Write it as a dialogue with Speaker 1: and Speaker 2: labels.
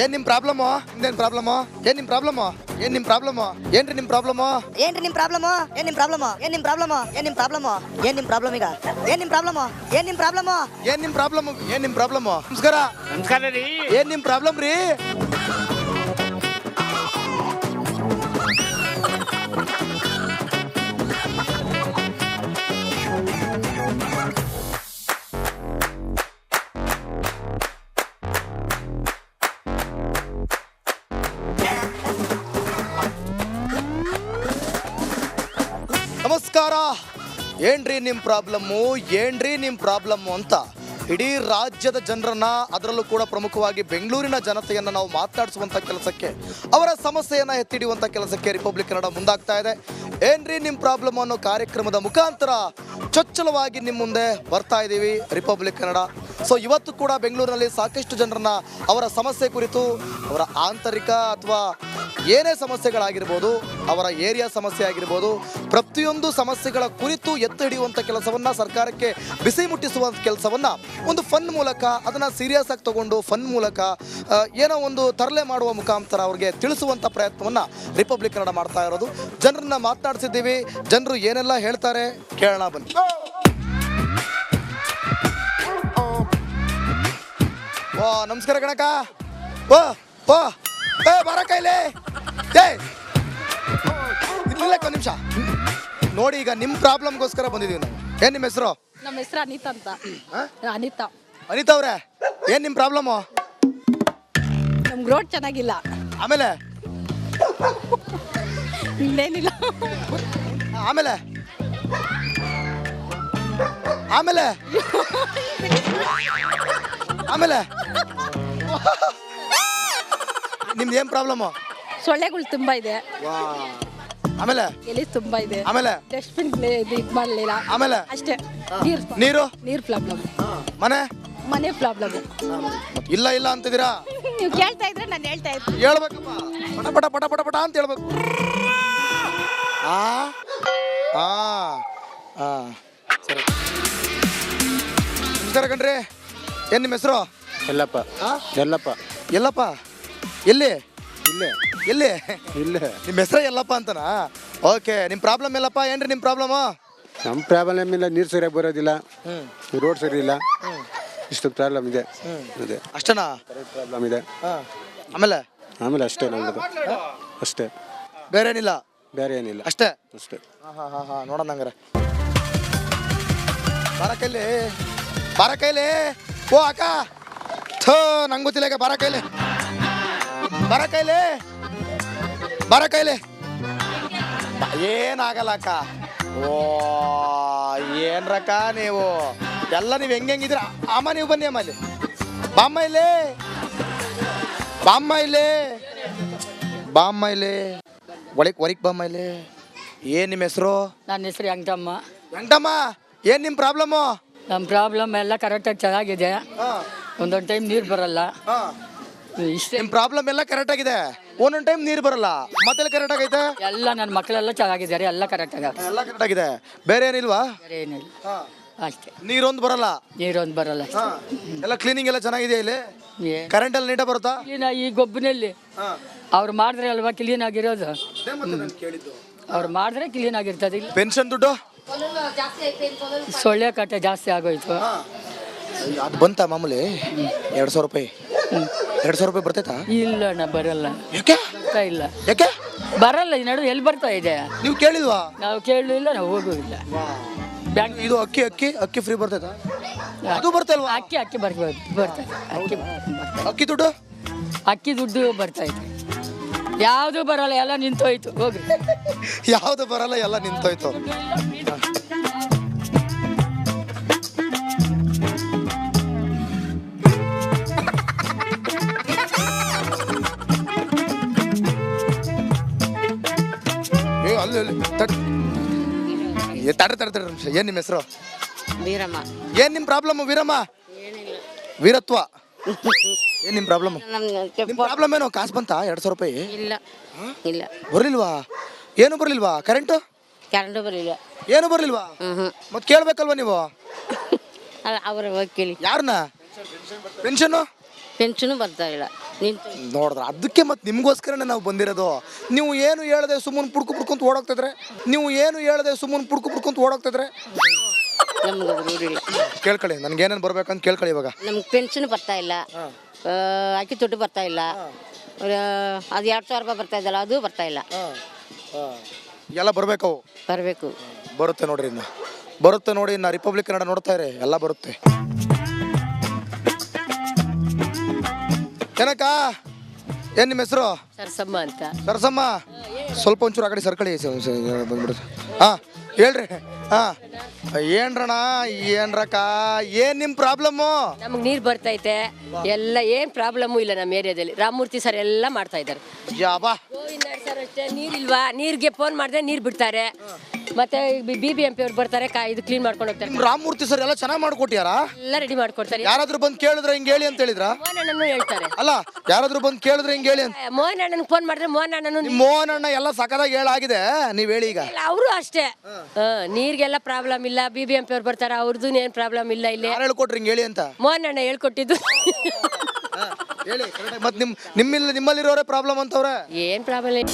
Speaker 1: ಏನ್ ನಿಮ್ ಪ್ರಾಬ್ಲಮು? ಏನ್ ಪ್ರಾಬ್ಲಮು? ಏನ್ ನಿಮ್ ಪ್ರಾಬ್ಲಮು? ಏನ್ ನಿಮ್ ಪ್ರಾಬ್ಲಮು? ಏನ್ರಿ ನಿಮ್ ಪ್ರಾಬ್ಲಮು?
Speaker 2: ಏನ್ರಿ ನಿಮ್ ಪ್ರಾಬ್ಲಮು? ಏನ್ ನಿಮ್ ಪ್ರಾಬ್ಲಮು? ಏನ್ ನಿಮ್ ಪ್ರಾಬ್ಲಮು? ಏನ್ ನಿಮ್ ಪ್ರಾಬ್ಲಮು? ಏನ್ ನಿಮ್ ಪ್ರಾಬ್ಲಮ್ ಈಗ? ಏನ್ ನಿಮ್ ಪ್ರಾಬ್ಲಮು? ಏನ್ ನಿಮ್ ಪ್ರಾಬ್ಲಮು?
Speaker 1: ಏನ್ ನಿಮ್ ಪ್ರಾಬ್ಲಮು? ಏನ್ ನಿಮ್ ಪ್ರಾಬ್ಲಮು? ನಮಸ್ಕಾರ.
Speaker 3: ನಮಸ್ಕಾರ ರೀ.
Speaker 1: ಏನ್ ನಿಮ್ ಪ್ರಾಬ್ಲಮ್ ರೀ? ನಮಸ್ಕಾರ. ಏನ್ರಿ ನಿಮ್ ಪ್ರಾಬ್ಲಮ್ಮು? ಏನ್ರಿ ನಿಮ್ ಪ್ರಾಬ್ಲಮ್ಮು ಅಂತ ಇಡೀ ರಾಜ್ಯದ ಜನರನ್ನ, ಅದರಲ್ಲೂ ಕೂಡ ಪ್ರಮುಖವಾಗಿ ಬೆಂಗಳೂರಿನ ಜನತೆಯನ್ನು ನಾವು ಮಾತನಾಡಿಸುವಂಥ ಕೆಲಸಕ್ಕೆ, ಅವರ ಸಮಸ್ಯೆಯನ್ನು ಎತ್ತಿಡಿಯುವಂಥ ಕೆಲಸಕ್ಕೆ ರಿಪಬ್ಲಿಕ್ ಕನ್ನಡ ಮುಂದಾಗ್ತಾ ಇದೆ. ಏನ್ರಿ ನಿಮ್ಮ ಪ್ರಾಬ್ಲಮ್ ಅನ್ನೋ ಕಾರ್ಯಕ್ರಮದ ಮುಖಾಂತರ ಚೊಚ್ಚಲವಾಗಿ ನಿಮ್ಮ ಮುಂದೆ ಬರ್ತಾ ಇದ್ದೀವಿ ರಿಪಬ್ಲಿಕ್ ಕನ್ನಡ. ಸೊ ಇವತ್ತು ಕೂಡ ಬೆಂಗಳೂರಿನಲ್ಲಿ ಸಾಕಷ್ಟು ಜನರನ್ನ ಅವರ ಸಮಸ್ಯೆ ಕುರಿತು, ಅವರ ಆಂತರಿಕ ಅಥವಾ ಏನೇ ಸಮಸ್ಯೆಗಳಾಗಿರ್ಬೋದು, ಅವರ ಏರಿಯಾ ಸಮಸ್ಯೆ ಆಗಿರ್ಬೋದು, ಪ್ರತಿಯೊಂದು ಸಮಸ್ಯೆಗಳ ಕುರಿತು ಎತ್ತಿ ಹಿಡಿಯುವಂಥ ಕೆಲಸವನ್ನು, ಸರ್ಕಾರಕ್ಕೆ ಬಿಸಿ ಮುಟ್ಟಿಸುವ ಕೆಲಸವನ್ನು ಒಂದು ಫನ್ ಮೂಲಕ, ಅದನ್ನು ಸೀರಿಯಸ್ ಆಗಿ ತಗೊಂಡು ಫನ್ ಮೂಲಕ ಏನೋ ಒಂದು ತರಲೆ ಮಾಡುವ ಮುಖಾಂತರ ಅವ್ರಿಗೆ ತಿಳಿಸುವಂಥ ಪ್ರಯತ್ನವನ್ನು ರಿಪಬ್ಲಿಕ್ ಕನ್ನಡ ಮಾಡ್ತಾ ಇರೋದು. ಜನರನ್ನ ಮಾತನಾಡಿಸಿದ್ದೀವಿ. ಜನರು ಏನೆಲ್ಲ ಹೇಳ್ತಾರೆ ಕೇಳೋಣ ಬನ್ನಿ. ಓ ನಮಸ್ಕಾರ ಗಣಕ. ಓ ಓ ಏ ಬಾರ ಕೈಲೇ. ಒಂದು ನಿಮಿಷ ನೋಡಿ, ಈಗ ನಿಮ್ಮ ಪ್ರಾಬ್ಲಮ್ಗೋಸ್ಕರ ಬಂದಿದ್ದೀವಿ ನಾವು. ಏನು ನಿಮ್ಮ ಹೆಸರು?
Speaker 4: ನಮ್ಮ ಹೆಸರು ಅನಿತಾ ಅಂತ. ಅನಿತಾ.
Speaker 1: ಅನಿತಾ ಅವ್ರೆ, ಏನು ನಿಮ್ಮ ಪ್ರಾಬ್ಲಮ್ಮು?
Speaker 4: ನಮ್ಗೆ ರೋಡ್ ಚೆನ್ನಾಗಿಲ್ಲ.
Speaker 1: ಆಮೇಲೆ
Speaker 4: ಇನ್ನೇನಿಲ್ಲ.
Speaker 1: ಆಮೇಲೆ ಆಮೇಲೆ ಆಮೇಲೆ ನಿಮ್ದು ಏನು ಪ್ರಾಬ್ಲಮ್ಮು?
Speaker 4: ಸೊಳ್ಳೆಗಳು ತುಂಬಾ ಇದೆ.
Speaker 1: ಆಮೇಲೆ
Speaker 4: ಎಲ್ಲಿ ತುಂಬಾ ಇದೆ.
Speaker 1: ಆಮೇಲೆ
Speaker 4: ಡಸ್ಟ್ಬಿನ್ ಇದು ಮಾಡಲಿಲ್ಲ.
Speaker 1: ಆಮೇಲೆ
Speaker 4: ಅಷ್ಟೇ. ನೀರು ಪ್ರಾಬ್ಲಮ್. ಮನೆ ಪ್ರಾಬ್ಲಮ್.
Speaker 1: ಇಲ್ಲ ಇಲ್ಲ ಅಂತಿದ್ದೀರಾ?
Speaker 4: ನೀವು ಕೇಳ್ತಾ ಇದ್ರೆ ನಾನು ಹೇಳ್ತಾ ಇದ್ದೀನಿ.
Speaker 1: ಹೇಳ್ಬೇಕಪ್ಪ, ಪಟ ಪಟ ಪಟ ಪಟ ಪಟ ಅಂತ ಹೇಳ್ಬೇಕು. ಸರಿ. ನಮಸ್ಕಾರ ಕಣ್ರಿ. ಏನು ನಿಮ್ಮ ಹೆಸರು?
Speaker 3: ಎಲ್ಲಪ್ಪ. ಎಲ್ಲಪ್ಪ.
Speaker 1: ಎಲ್ಲಪ್ಪ ಎಲ್ಲಿ?
Speaker 3: ಇಲ್ಲೇ.
Speaker 1: ಎಲ್ಲಿ?
Speaker 3: ಇಲ್ಲೇ.
Speaker 1: ನಿಮ್ಮ ಹೆಸರು ಎಲ್ಲಪ್ಪ ಅಂತನಾ? ಓಕೆ. ನಿಮ್ಮ ಪ್ರಾಬ್ಲಮ್ ಎಲ್ಲಪ್ಪ? ಏನ್ರಿ ನಿಮ್ಮ ಪ್ರಾಬ್ಲಮ್ಮು?
Speaker 3: ನಮ್ಮ ಪ್ರಾಬ್ಲಮ್ ಇಲ್ಲ, ನೀರು ಸರಿಯಾಗಿ ಬರೋದಿಲ್ಲ, ರೋಡ್ ಸರಿ ಇಲ್ಲ, ಇಷ್ಟು ಪ್ರಾಬ್ಲಮ್ ಇದೆ. ಅದೇ
Speaker 1: ಅಷ್ಟೇನಾ
Speaker 3: ಪ್ರಾಬ್ಲಮ್ ಇದೆ.
Speaker 1: ಆಮೇಲೆ
Speaker 3: ಆಮೇಲೆ ಅಷ್ಟೇ ನಮ್ಮದು, ಅಷ್ಟೇ,
Speaker 1: ಬೇರೆ ಏನಿಲ್ಲ.
Speaker 3: ಬೇರೆ ಏನಿಲ್ಲ,
Speaker 1: ಅಷ್ಟೇ
Speaker 3: ಅಷ್ಟೇ.
Speaker 1: ನೋಡೋಣ ಹಂಗಾರೆ. ಬಾರ ಕೈಲಿ, ಬಾರ ಕೈಲಿ. ಓ ಅಕ್ಕ, ಥೋ ನಂಗೆ ಗೊತ್ತಿಲ್ಲ. ಈಗ ಬಾರ ಕೈಲಿ, ಬಾರ ಕೈಲಿ, ಬಾರ ಕೈಲಿ. ಏನಾಗಲ್ಲ ಅಕ್ಕ. ಓ ಏನ್ರಕ್ಕ ನೀವು ಎಲ್ಲ ನೀವು ಹೆಂಗಿದ್ರ. ಅಮ್ಮ ನೀವು ಬನ್ನಿ. ಅಮ್ಮ ಇಲ್ಲಿ ಬಾಮ್ಮ, ಇಲ್ಲಿ ಬಾಮ್ಮ, ಇಲ್ಲಿ ಬಾಮ್ಮ, ಇಲ್ಲಿ ಒಳಕ್ ಬಾಮ್ಮ, ಇಲ್ಲಿ. ಏನು ನಿಮ್ಮ ಹೆಸರು?
Speaker 5: ನನ್ನ ಹೆಸರು ವೆಂಕಟಮ್ಮ.
Speaker 1: ವೆಂಕಟಮ್ಮ, ಏನು ನಿಮ್ಮ ಪ್ರಾಬ್ಲಮ್ಮು?
Speaker 5: ನಮ್ಮ ಪ್ರಾಬ್ಲಮ್ ಎಲ್ಲ ಕರೆಕ್ಟಾಗಿ ಚೆನ್ನಾಗಿದೆ. ಒಂದೊಂದು ಟೈಮ್ ನೀರು ಬರಲ್ಲ. ಇಷ್ಟೇ.
Speaker 1: ನಿಮ್ಮ ಪ್ರಾಬ್ಲಮ್ ಎಲ್ಲ ಕರೆಕ್ಟ್ ಆಗಿದೆ. ಒಂದೊಂದು ಟೈಮ್ ನೀರು ಬರಲ್ಲ, ಮತ್ತೆ ಕರೆಕ್ಟ್ ಆಗೈತೆ.
Speaker 5: ಎಲ್ಲ ನನ್ನ ಮಕ್ಕಳೆಲ್ಲ ಚೆನ್ನಾಗಿದ್ದಾರೆ, ಎಲ್ಲ ಕರೆಕ್ಟಾಗಿ
Speaker 1: ಎಲ್ಲ ಕರೆಕ್ಟ್ ಆಗಿದೆ. ಬೇರೆ ಏನಿಲ್ವಾ?
Speaker 5: ಬೇರೆ ಏನಿಲ್ಲ, ಅಷ್ಟೇ.
Speaker 1: ನೀರೊಂದು ಬರಲ್ಲ,
Speaker 5: ನೀರೊಂದು ಬರಲ್ಲ ಅಷ್ಟೇ.
Speaker 1: ಎಲ್ಲ ಕ್ಲೀನಿಂಗ್ ಎಲ್ಲ ಚೆನ್ನಾಗಿದೆ. ಇಲ್ಲಿ
Speaker 5: ಏ-
Speaker 1: ಕರೆಂಟ್ ಎಲ್ಲ ನೀಟಾಗಿ ಬರುತ್ತಾ?
Speaker 5: ಕ್ಲೀನ್ ಈ ಗೊಬ್ಬನಲ್ಲಿ ಅವ್ರು ಮಾಡಿದ್ರೆ ಅಲ್ವಾ ಕ್ಲೀನ್ ಆಗಿರೋದು. ಅವ್ರು ಮಾಡಿದ್ರೆ ಕ್ಲೀನ್ ಆಗಿರ್ತದೆ. ಇಲ್ಲ
Speaker 1: ಪೆನ್ಷನ್ ದುಡ್ಡು
Speaker 5: ಸೊಳ್ಳೆ ಕಟ್ಟೆ ಜಾಸ್ತಿ ಆಗೋಯ್ತು.
Speaker 1: ಅದು ಬಂತ ಮಾಮೂಲಿ 2,000 ರೂಪಾಯಿ. 2,000 ರೂಪಾಯಿ ಬರ್ತೈತಾ?
Speaker 5: ಇಲ್ಲ ಅಣ್ಣ, ಬರಲ್ಲ.
Speaker 1: ಯಾಕೆ?
Speaker 5: ಬರ್ತಾ ಇಲ್ಲ,
Speaker 1: ಯಾಕೆ
Speaker 5: ಬರಲ್ಲ. ಈ ನಡುವೆ ಎಲ್ಲಿ ಬರ್ತಾ ಇದೆ?
Speaker 1: ನೀವು ಕೇಳಿಲ್ವಾ?
Speaker 5: ನಾವು ಕೇಳಲಿಲ್ಲ, ನಾವು ಹೋಗುವಿಲ್ಲ. ಬ್ಯಾಂಕ್
Speaker 1: ಇದು ಅಕ್ಕಿ ಅಕ್ಕಿ ಅಕ್ಕಿ ಫ್ರೀ ಬರ್ತೈತಾ? ಅದು ಬರ್ತಲ್ವಾ?
Speaker 5: ಅಕ್ಕಿ ಬರ್ಬೋದು, ಬರ್ತದೆ.
Speaker 1: ಅಕ್ಕಿ ದುಡ್ಡು
Speaker 5: ಅಕ್ಕಿ ದುಡ್ಡು ಬರ್ತಾ ಇದೆ. ಯಾವುದು ಬರಲ್ಲ, ಎಲ್ಲ ನಿಂತೋಯ್ತು. ಹೋಗ್ರಿ.
Speaker 1: ಯಾವ್ದು ಬರಲ್ಲ, ಎಲ್ಲ ನಿಂತೋಯ್ತು. ಅಲ್ಲಿ ತಡ್ರಿ ನಿಮಿಷ. ಏನ್ ನಿಮ್ಮ ಹೆಸರು?
Speaker 2: ವೀರಮ್ಮ.
Speaker 1: ಏನ್ ನಿಮ್ ಪ್ರಾಬ್ಲಮ್ ವೀರಮ್ಮ? ವೀರತ್ವ. ಏನ್ ನಿಮ್ ಪ್ರಾಬ್ಲಮ್? ನಿಮ್ ಪ್ರಾಬ್ಲಮ್ ಏನು? ಕಾಸು ಬಂತಾ 2,000 ರೂಪಾಯಿ?
Speaker 2: ಇಲ್ಲ ಇಲ್ಲ,
Speaker 1: ಬರ್ಲಿಲ್ವಾ? ಏನು ಬರ್ಲಿಲ್ವಾ? ಕರೆಂಟು
Speaker 2: ಬರಲಿಲ್ಲ.
Speaker 1: ಏನು ಬರ್ಲಿಲ್ವಾ? ಮತ್ ಕೇಳ್ಬೇಕಲ್ವಾ ನೀವು?
Speaker 2: ಅವ್ರ ಕೇಳಿ.
Speaker 1: ಯಾರನ್ನ? ಪೆನ್ಷನ್
Speaker 2: ಪೆನ್ಷನು ಬರ್ತಾ ಇಲ್ಲ.
Speaker 1: ನೋಡಿದ್ರ ಅದಕ್ಕೆ ಮತ್ತೆ ನಿಮ್ಗೋಸ್ಕರನೇ ನಾವು ಬಂದಿರೋದು. ನೀವು ಏನು ಹೇಳದೆ ಸುಮ್ಮನೆ ಪುಡ್ಕೊಂತ ಓಡೋಗ್ತಿದ್ರೆ
Speaker 6: ನಮ್ಗೆ ಅದು ರೂಢಿ ಇಲ್ಲ.
Speaker 1: ಕೇಳ್ಕೊಳ್ಳಿ, ನನ್ಗೆ ಏನೇನು ಬರ್ಬೇಕಂತ ಕೇಳ್ಕೊಳ್ಳಿ. ಇವಾಗ
Speaker 6: ನಮ್ಗೆ ಪೆನ್ಷನ್ ಬರ್ತಾ ಇಲ್ಲ, ಅಕ್ಕಿ ದುಡ್ಡು ಬರ್ತಾ ಇಲ್ಲ, ಅದು 2,000 ರೂಪಾಯಿ ಬರ್ತಾ ಇದ್ದಲ್ಲ ಅದು ಬರ್ತಾ ಇಲ್ಲ.
Speaker 1: ಎಲ್ಲ ಬರ್ಬೇಕವು.
Speaker 6: ಬರಬೇಕು.
Speaker 1: ಬರುತ್ತೆ ನೋಡ್ರಿ, ಇನ್ನು ಬರುತ್ತೆ ನೋಡಿ. ಇನ್ನು ರಿಪಬ್ಲಿಕ್ ಕನ್ನಡ ನೋಡ್ತಾ ಇರಿ, ಎಲ್ಲ ಬರುತ್ತೆ. ಏನಕ್ಕ, ಏನ್ ನಿಮ್ಮ ಹೆಸರು?
Speaker 6: ಸರ್ಸಮ್ಮ ಅಂತ.
Speaker 1: ಸರ್ಸಮ್ಮ, ಸ್ವಲ್ಪ ಒಂಚೂರು ಆ ಕಡೆ ಸರ್ಕಳಿ ಬಂದ್ಬಿಡುತ್ತೆ. ಹಾ ಹೇಳ್ರಿ. ಹಾ ಏನ್ರಣ, ಏನ್ರಕ್ಕ, ಏನ್ ನಿಮ್ ಪ್ರಾಬ್ಲಮ್ಮು?
Speaker 6: ನಮಗೆ ನೀರು ಬರ್ತೈತೆ, ಎಲ್ಲ ಏನು ಪ್ರಾಬ್ಲಮ್ಮು ಇಲ್ಲ ನಮ್ಮ ಏರಿಯಾದಲ್ಲಿ. ರಾಮಮೂರ್ತಿ ಸರ್ ಎಲ್ಲ ಮಾಡ್ತಾ ಇದ್ದಾರೆ.
Speaker 1: ಯಾಬಾ
Speaker 6: ಗೋವಿಂದ ಸರ್ ಅಷ್ಟೇ, ನೀರಿಲ್ವಾ, ನೀರಿಗೆ ಫೋನ್ ಮಾಡಿದ್ರೆ ನೀರು ಬಿಡ್ತಾರೆ. ಮತ್ತೆ BBMP ಅವ್ರು ಬರ್ತಾರೆ, ಇದು ಕ್ಲೀನ್ ಮಾಡ್ಕೊಂಡು ಹೋಗ್ತಾರೆ.
Speaker 1: ನಿಮ್ ರಾಮಮೂರ್ತಿ ಸರ್ ಎಲ್ಲ ಚೆನ್ನಾಗಿ ಮಾಡ್ಕೊಟ್ಯಾರ?
Speaker 6: ಎಲ್ಲ ರೆಡಿ ಮಾಡ್ಕೊಡ್ತಾರೆ.
Speaker 1: ಯಾರಾದ್ರೂ ಬಂದು ಕೇಳಿದ್ರೆ ಹಿಂಗ್ ಹೇಳಿ ಅಂತ ಹೇಳಿದ್ರ?
Speaker 6: ಮೋಹನ್ ಅಣ್ಣನು ಹೇಳ್ತಾರೆ.
Speaker 1: ಅಲ್ಲ, ಯಾರಾದ್ರೂ ಬಂದು ಕೇಳಿದ್ರೆ ಹಿಂಗ್ ಹೇಳಿ ಅಂತ.
Speaker 6: ಮೋಹನ್ ಅಣ್ಣನಿಗೆ ಫೋನ್ ಮಾಡಿದ್ರೆ ಮೋಹನ್ ಅಣ್ಣನು
Speaker 1: ನಿಮ್ ಮೋಹನ್ ಅಣ್ಣ ಎಲ್ಲ ಸಕದಾಗಿ ಹೇಳಾಗಿದೆ, ನೀವ್ ಹೇಳಿ ಈಗ.
Speaker 6: ಅವರು ಅಷ್ಟೇ, ನೀರಿಗೆಲ್ಲ ಪ್ರಾಬ್ಲಮ್ ಇಲ್ಲ. BBMP ಅವ್ರು ಬರ್ತಾರೆ, ಅವ್ರದ್ದು ಏನು ಪ್ರಾಬ್ಲಮ್ ಇಲ್ಲ. ಇಲ್ಲಿ
Speaker 1: ಯಾರು ಹೇಳ್ಕೊಟ್ರಿ ಹಿಂಗ್ ಹೇಳಿ ಅಂತ?
Speaker 6: ಮೋಹನ್ ಅಣ್ಣ ಹೇಳ್ಕೊಟ್ಟಿದ್ದು.
Speaker 1: ಹೇಳಿ. ಮತ್ ನಿಮ್ಮಲ್ಲಿರೋರೇ ಪ್ರಾಬ್ಲಮ್ ಅಂತವ್ರೆ.
Speaker 6: ಏನ್ ಪ್ರಾಬ್ಲಮ್